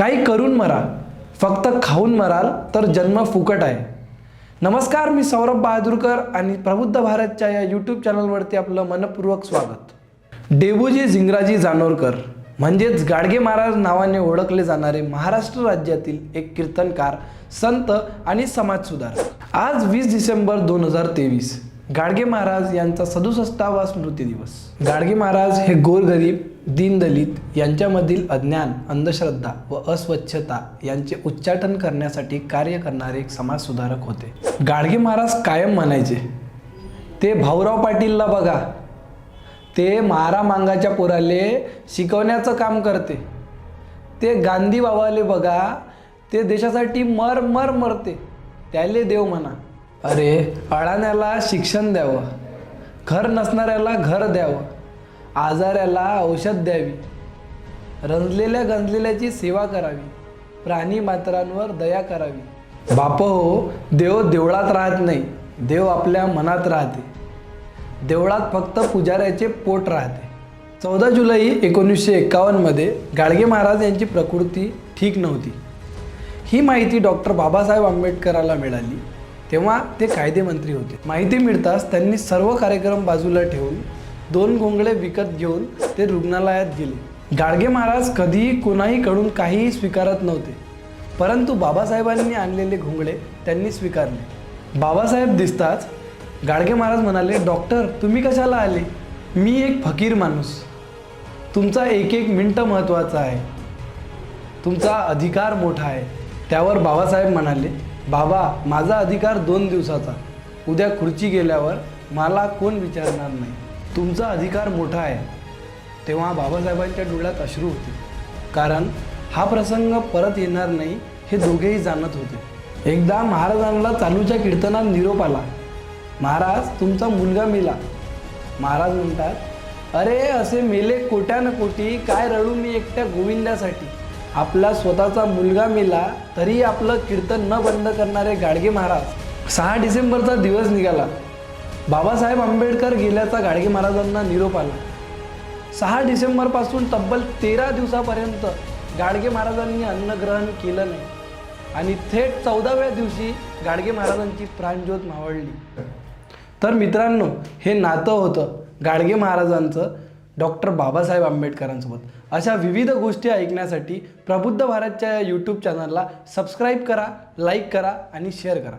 काही करून मरा, फक्त खाऊन मराल तर जन्म फुकट आहे. नमस्कार, मी सौरभ बहादुरकर आणि प्रबुद्ध भारतच्या या यूट्यूब चॅनलवरती आपलं मनपूर्वक स्वागत. डेबूजी झिंगराजी जानोरकर म्हणजेच गाडगे महाराज नावाने ओळखले जाणारे महाराष्ट्र राज्यातील एक कीर्तनकार, संत आणि समाजसुधारक. आज 20 डिसेंबर 2023 गाडगे महाराज यांचा 67वा स्मृती दिवस. गाडगे महाराज हे गोरगरीब, दीनदलित यांच्यामधील अज्ञान, अंधश्रद्धा व अस्वच्छता यांचे उच्चाटन करण्यासाठी कार्य करणारे एक समाजसुधारक होते. गाडगे महाराज कायम म्हणायचे, ते भाऊराव पाटीलला बघा, ते मारा मांगाच्या पोराले शिकवण्याचं काम करते. ते गांधी बाबाले बघा, ते देशासाठी मरते, त्याले देव म्हणा. अरे, अडाण्याला शिक्षण द्यावं, घर नसणाऱ्याला घर द्यावं, आजाऱ्याला औषध द्यावी, रंजलेल्या गंजलेल्याची सेवा करावी, प्राणी मात्रांवर दया करावी. बाप हो, देव देवळात राहत नाही, देव आपल्या मनात राहते. देवळात फक्त पुजाऱ्याचे पोट राहते. 14 जुलै 1951 मध्ये गाडगे महाराज यांची प्रकृती ठीक नव्हती. ही माहिती डॉक्टर बाबासाहेब आंबेडकरांना मिळाली. तेव्हा ते कायदेमंत्री होते. माहिती मिळताच त्यांनी सर्व कार्यक्रम बाजूला ठेवून 2 घोंगडे विकत घेऊन ते रुग्णालयात गेले. गाडगे महाराज कधीही कोणाहीकडून काहीही स्वीकारत नव्हते, परंतु बाबासाहेबांनी आणलेले घोंगडे त्यांनी स्वीकारले. बाबासाहेब दिसताच गाडगे महाराज म्हणाले, डॉक्टर तुम्ही कशाला आले? मी एक फकीर माणूस, तुमचा एक मिनिट महत्त्वाचा आहे, तुमचा अधिकार मोठा आहे. त्यावर बाबासाहेब म्हणाले, बाबा माझा अधिकार 2 दिवसाचा, उद्या खुर्ची गेल्यावर मला कोण विचारणार नाही, तुमचा अधिकार मोठा आहे. तेव्हा बाबासाहेबांच्या डोळ्यात अश्रू होते, कारण हा प्रसंग परत येणार नाही हे दोघेही जाणत होते. एकदा महाराजांना चालूच्या कीर्तनात निरोप आला, महाराज तुमचा मुलगा मेला. महाराज म्हणतात, अरे असे मेले कोट्यान कोटी, काय रडू मी एकट्या गोविंदासाठी. आपला स्वतःचा मुलगा मेला तरी आपलं कीर्तन न बंद करणारे गाडगे महाराज. 6 डिसेंबरचा दिवस निघाला. बाबासाहेब आंबेडकर गेल्याचा गाडगे महाराजांना निरोप आला. 6 डिसेंबरपासून तब्बल 13 दिवसापर्यंत गाडगे महाराजांनी अन्नग्रहण केलं नाही आणि थेट 14व्या दिवशी गाडगे महाराजांची प्राणज्योत मावळली. तर मित्रांनो, हे नातं होतं गाडगे महाराजांचं डॉक्टर बाबासाहेब आंबेडकरांसोबत. अशा विविध गोष्टी ऐकण्यासाठी प्रबुद्ध भारतच्या या यूट्यूब चॅनलला सबस्क्राईब करा, लाईक करा आणि शेअर करा.